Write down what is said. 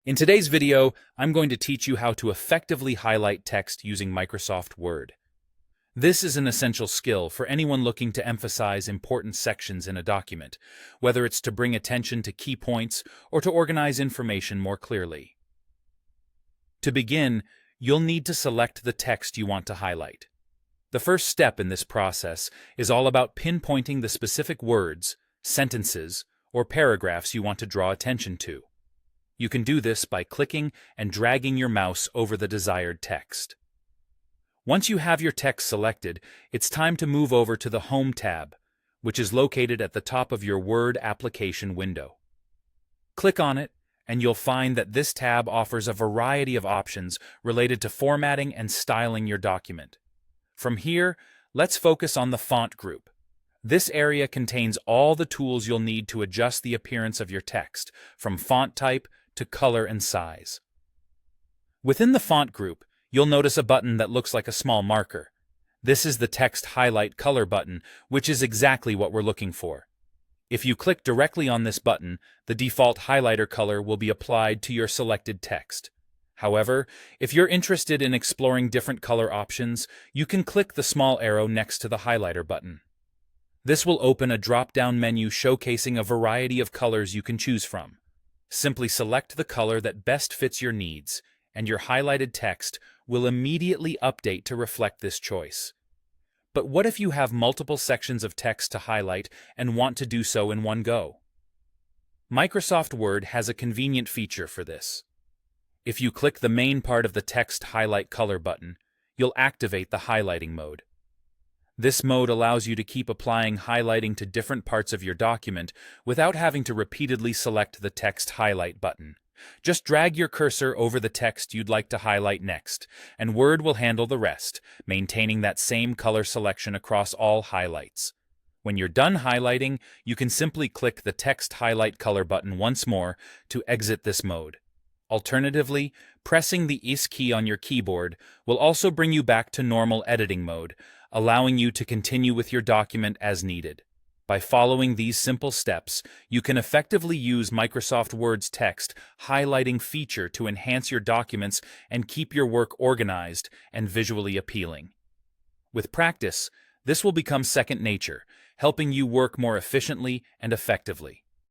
In today's video, I'm going to teach you how to effectively highlight text using Microsoft Word. This is an essential skill for anyone looking to emphasize important sections in a document, whether it's to bring attention to key points or to organize information more clearly. To begin, you'll need to select the text you want to highlight. The first step in this process is all about pinpointing the specific words, sentences, or paragraphs you want to draw attention to. You can do this by clicking and dragging your mouse over the desired text. Once you have your text selected, it's time to move over to the Home tab, which is located at the top of your Word application window. Click on it, and you'll find that this tab offers a variety of options related to formatting and styling your document. From here, let's focus on the Font group. This area contains all the tools you'll need to adjust the appearance of your text, from font type to color and size. Within the font group, you'll notice a button that looks like a small marker. This is the Text Highlight Color button, which is exactly what we're looking for. If you click directly on this button, the default highlighter color will be applied to your selected text. However, if you're interested in exploring different color options, you can click the small arrow next to the highlighter button. This will open a drop-down menu showcasing a variety of colors you can choose from. Simply select the color that best fits your needs, and your highlighted text will immediately update to reflect this choice. But what if you have multiple sections of text to highlight and want to do so in one go? Microsoft Word has a convenient feature for this. If you click the main part of the Text Highlight Color button, you'll activate the highlighting mode. This mode allows you to keep applying highlighting to different parts of your document without having to repeatedly select the Text Highlight button. Just drag your cursor over the text you'd like to highlight next, and Word will handle the rest, maintaining that same color selection across all highlights. When you're done highlighting, you can simply click the Text Highlight Color button once more to exit this mode. Alternatively, pressing the ES key on your keyboard will also bring you back to normal editing mode, allowing you to continue with your document as needed. By following these simple steps, you can effectively use Microsoft Word's text highlighting feature to enhance your documents and keep your work organized and visually appealing. With practice, this will become second nature, helping you work more efficiently and effectively.